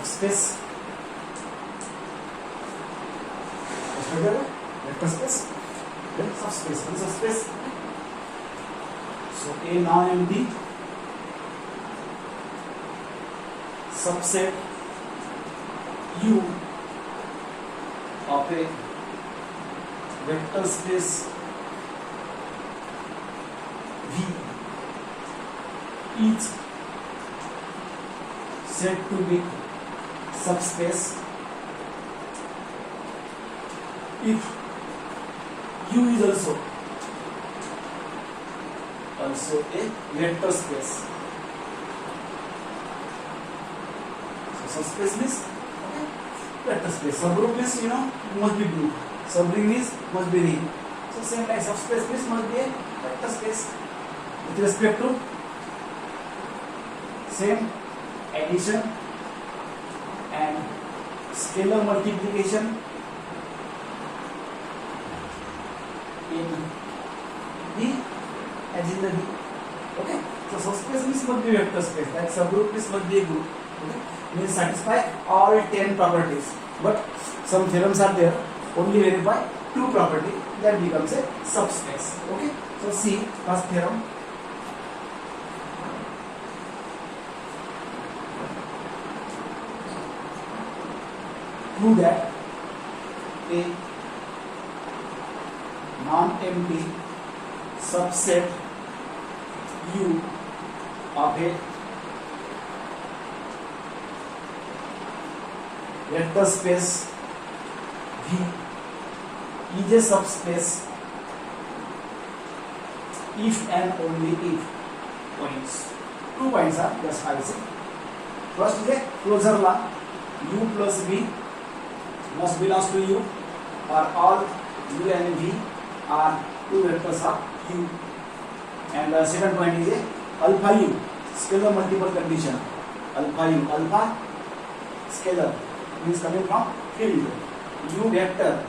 subspace. Vector space, then subspace. What is subspace? So a non-empty subset U of a vector space V is said to be subspace if U is also a vector space. So subspace means vector space. Subgroup means must be group. Subring means must be ring. So same like subspace means must be a vector space with respect to same addition and scalar multiplication in V as in the V. Okay. So subspace means must be vector space. That subgroup means must be a group. Okay. Means satisfy all 10 properties. But some theorems are there. Only verify 2 property. That becomes a subspace. Okay. So see first theorem. Prove that a non-empty subset U of a vector space V is a subspace if and only if points. 2 points are just I will say. First is a closure law. U plus V must belongs to U, or all U and V are 2 vectors of U. And the second point is a alpha U, scalar multiple condition. Alpha U, alpha scalar means coming from field. U vector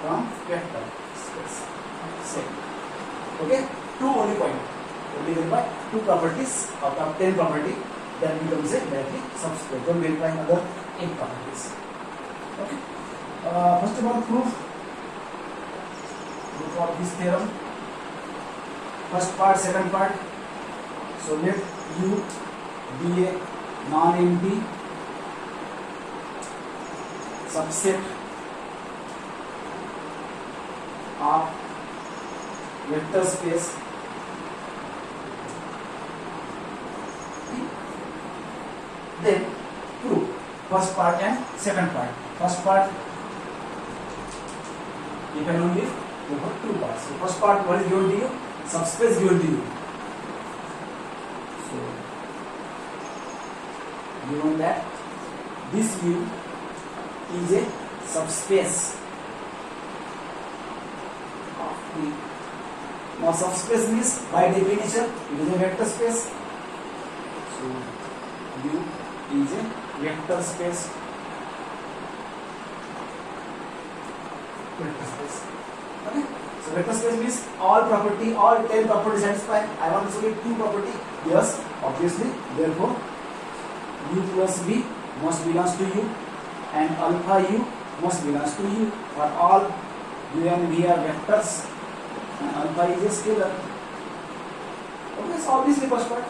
from vector space. Same. Okay, 2 only point. Only verify 2 properties out of 10 property. Then becomes a directly subspace. Don't verify other 8 properties. Okay. First of all, proof of this theorem. First part, second part. So let U be a non-empty subset of vector space then prove first part and second part. First part you can only go for 2 parts. So first part what is given to you? Subspace given to you. So given that this U is a subspace of V. Now subspace means by definition it is a vector space. So U is a vector space. Vector space. Okay. So vector space means all 10 property satisfy. I want to show 2 property. Yes, obviously. Therefore, U plus V must belongs to U, and alpha U must belongs to U. For all U and V are vectors, and alpha is a scalar. Okay. So obviously first part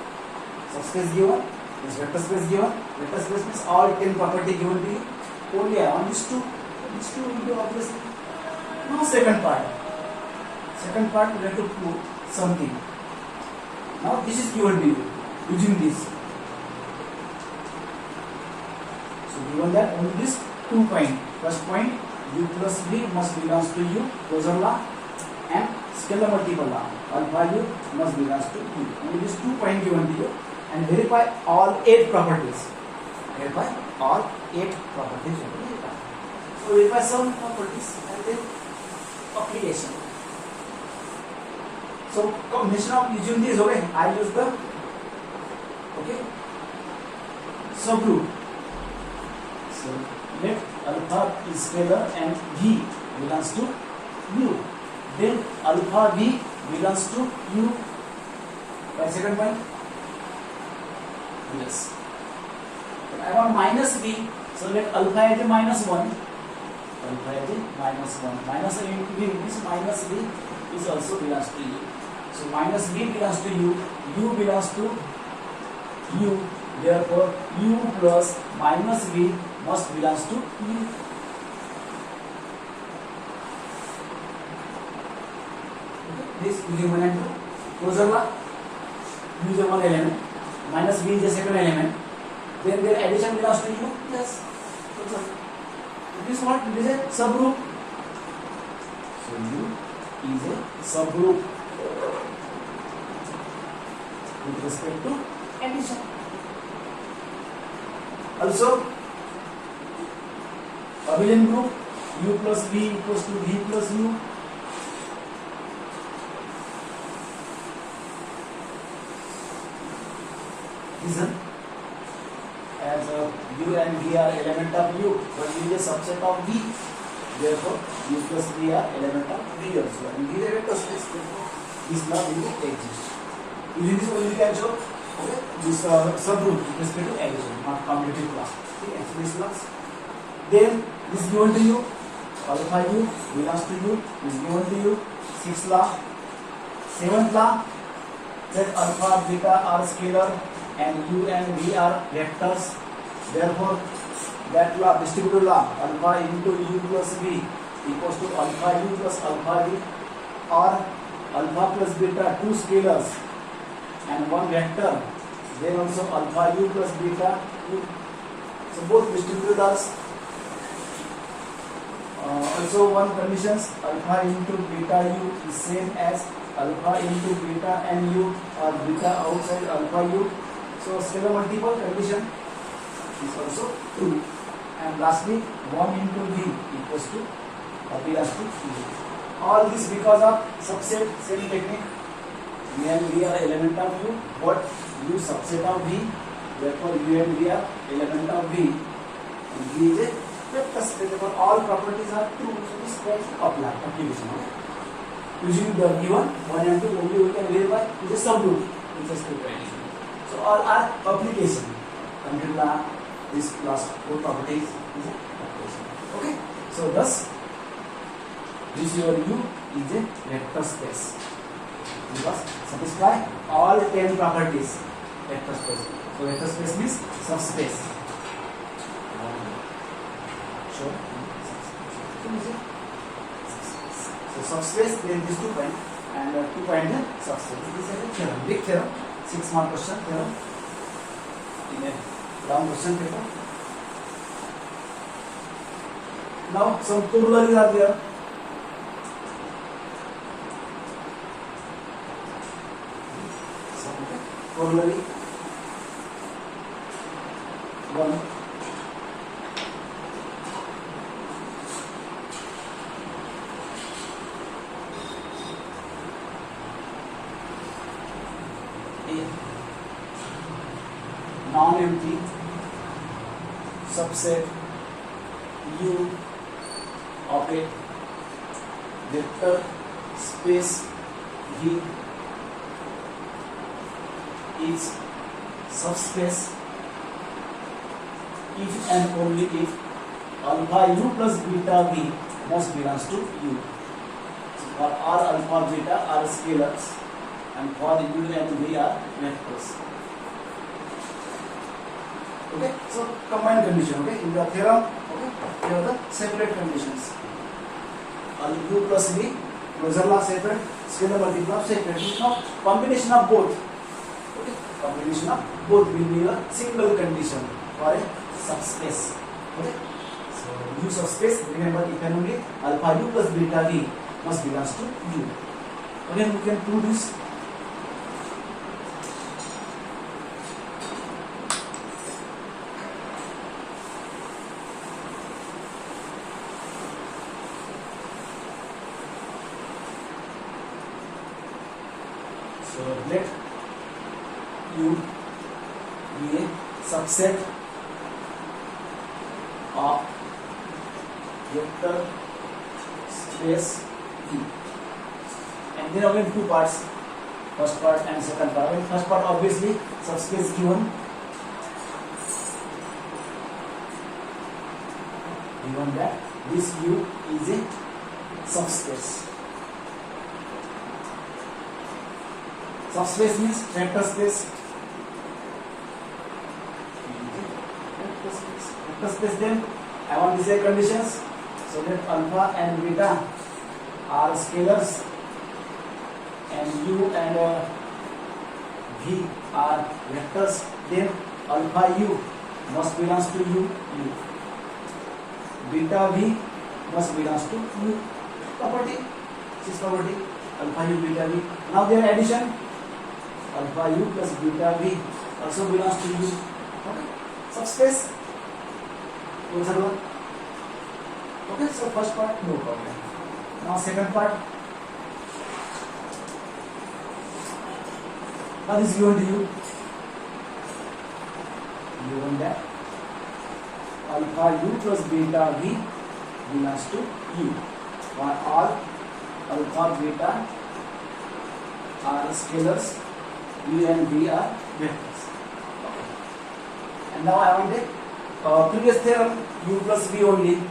subspace given. This vector space given. Vector space means all 10 property given to you. Only I want these 2. These 2 will be obviously. Now second part. Second part we have to prove something. Now this is given to you using this. So given that only this 2 point. First point U plus V must belongs to U, closure law, and scalar multiple law. Alpha U must belongs to U. Only this 2 point given to you. And verify all 8 properties. Verify all 8 properties. So verify some properties and then application. So combination of using these, okay, I use the subgroup. So let alpha is scalar and V belongs to U. Then alpha V belongs to U. By second point. Yes. I want minus b, so let alpha as a minus 1. Alpha as a minus 1. Minus a into b, this minus b is also belongs to u. So minus b belongs to u, u belongs to u. Therefore, u plus minus b must belongs to u. This using 1 and 2. Closure law. Use one element. Minus b is the second element. Then their addition belongs to u. Yes. Closure. It is what? It is a subgroup. So u is a subgroup with respect to addition. Also, abelian group u plus v equals to v plus u. Reason, as u and v are element of u, but u is a subset of v. Therefore, u plus v are element of v also, and v is a vector space. Therefore, this law will exist. Using this only we can show this subgroup with respect to addition, not commutative class. Okay, so this class. Then this given to you, alpha u belongs to u, is given to you. 6th law. 7th law, that alpha, beta are scalar and u and v are vectors. Therefore, that law, distributive law, alpha into u plus v equals to alpha u plus alpha v, or alpha plus beta, two scalars and one vector. Then also alpha u plus beta u. So both distributive laws. Also one conditions, alpha into beta u is same as alpha into beta and u, or beta outside alpha u. So scalar multiple condition is also true. And lastly, 1 into v equals to belongs to u. All this because of subset, same technique. V and v are element of u, but u subset of v. Therefore, u and v are element of v. And v is a vector space. Therefore, all properties are true. So this is application. Using the given 1 and 2 only we can verify is a subgroup with respect to addition. So all are application. Until now, this last 4 properties is a application. Okay. So thus, this your u is a vector space. Because satisfy all 10 properties. Vector space. So vector space means subspace. Sure. So subspace, then these 2 points and 2 points in subspace. This is a theorem, big theorem, 6 mark question theorem in a long question paper. Now some corollaries are there. Corollary 1. Non-empty subset U of a vector space V is subspace if and only if alpha u plus beta v must belongs to u. So for all alpha beta are scalars and for u and v are vectors. Okay, so combined condition. Okay, in the theorem, okay, here are the separate conditions. U plus v, closure law separate, scalar multiple separate. Now combination of both. Okay, combination of both will be a single condition for a subspace. Okay, so u subspace. Remember, if and only alpha u plus beta v must belongs to u. Again, we can prove this. So let U be a subset of vector space V. And then again 2 parts, first part and second part. First part obviously subspace given given that this U is a subspace. Subspace means vector space. Vector space. Then I want to say conditions. So that alpha and beta are scalars, and U and V are vectors. Then alpha U must belongs to U. Beta V must belongs to U. Property. This is property. Alpha U, beta V. Now their addition. Alpha U plus beta V also belongs to U. Okay. Subspace. Closure one. Okay, so first part, no problem. Now second part. Now this is given to you. Given that alpha U plus beta V belongs to U. For all alpha beta are scalars, U and V are vectors. Okay. And now I want a previous theorem, U plus V only,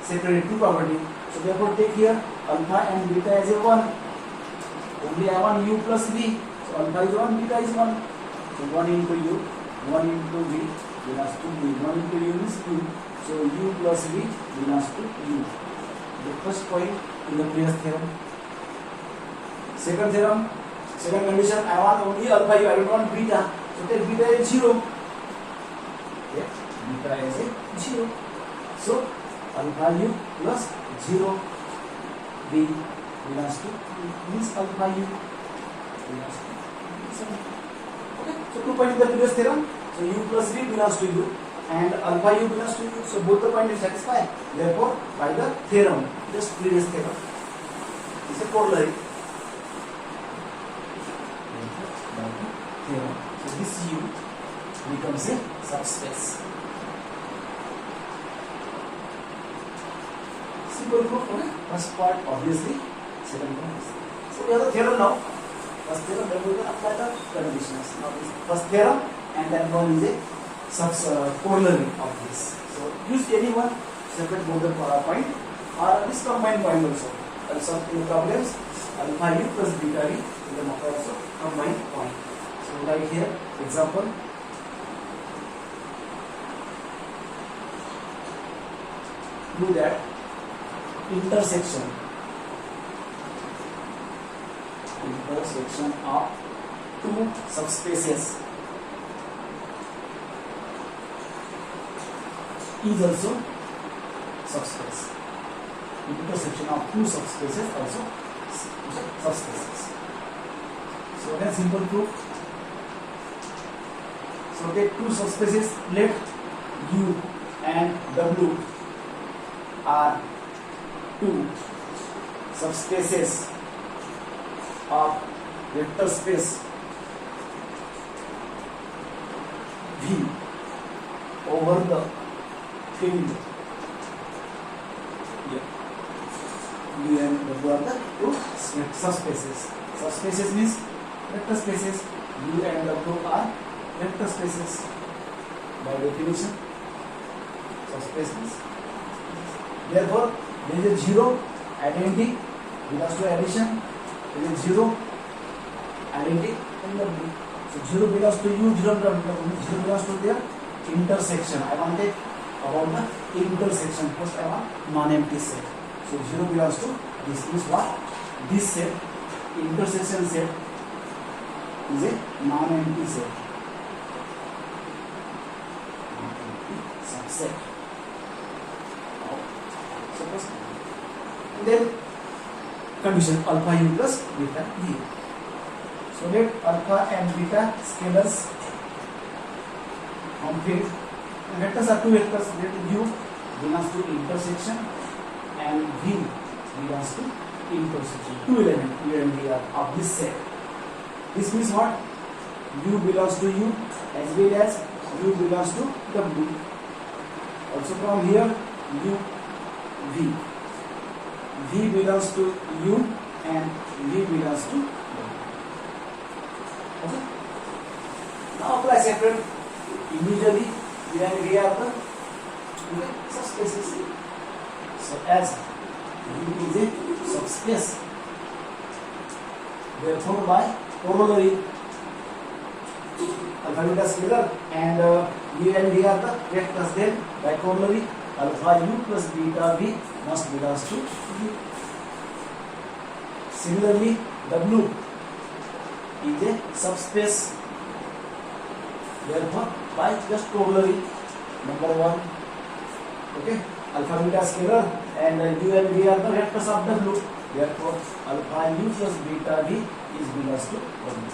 separate two property. So therefore take here alpha and beta as a 1. Only I want U plus V. So alpha is 1, beta is 1. So 1 into U, 1 into V belongs to V. 1 into U is U. So U plus V belongs to U. The first point in the previous theorem. Second theorem, second condition, I want only alpha U, I don't want beta. So take beta as 0. Okay, beta as a 0. So alpha U plus 0 V belongs to means alpha U belongs to. Okay, so 2 points in the previous theorem. So U plus V belongs to U and alpha U belongs to U. So both the points are satisfied. Therefore, by the theorem, just previous theorem, it's a corollary. Theorem. So this U becomes a subspace. Simple proof. Okay. First part obviously, second part. So we have the theorem now. First theorem, then we can apply the conditions. Now this first theorem, and then one is a corollary of this. So use any one, separate both the point or this combined point also. Also in the problems, alpha U plus beta V is the also combined point. So right here, example. Do that intersection of two subspaces is also subspace. Intersection of two subspaces also subspaces. So again simple proof. So take two subspaces, let U and W are two subspaces of vector space V over the field U and W are the two subspaces. Subspaces means vector spaces. U and W are vector spaces by definition. Subspaces. Therefore, there is a 0 identity belongs to addition. There is 0 identity in W. So 0 belongs to U, 0 belongs to their intersection. I want it about the intersection. First I want non-empty set. So 0 belongs to this is what? This set, intersection set is a non-empty set. Non-empty subset. Suppose then condition alpha U plus beta V. So let alpha and beta scalars on field. Vectors are two vectors. Let U belongs to intersection and V belongs to intersection. Two elements U and V are of this set. This means what? U belongs to U as well as U belongs to W. Also from here U V. V belongs to U and V belongs to W. Okay. Now apply separate individually. V and V are the subspaces. So as U is a subspace, therefore by corollary, alpha beta scalar and U and V are the vectors, then by corollary alpha U plus beta V must belongs to U. Similarly, W is a subspace, therefore by just corollary number 1. Okay, alpha beta scalar and U and V are the vectors of W, therefore alpha U plus beta V is belongs to W.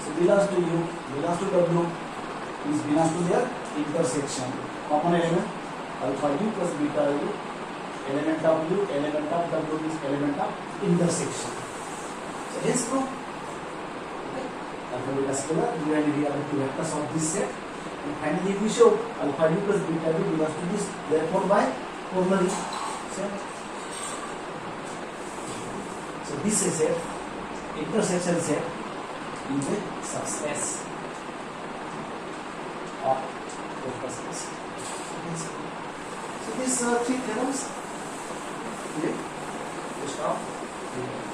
So belongs to U, belongs to W is belongs to their intersection. Common element alpha U plus beta U, element of U, element of W is element of intersection. So hence proof. Okay, alpha beta scalar, U and V are the two vectors of this set. And finally we show alpha U plus beta V belongs to this, therefore by corollary set. So this is a intersection set is a subspace of vector space. So these three theorems, we stop here.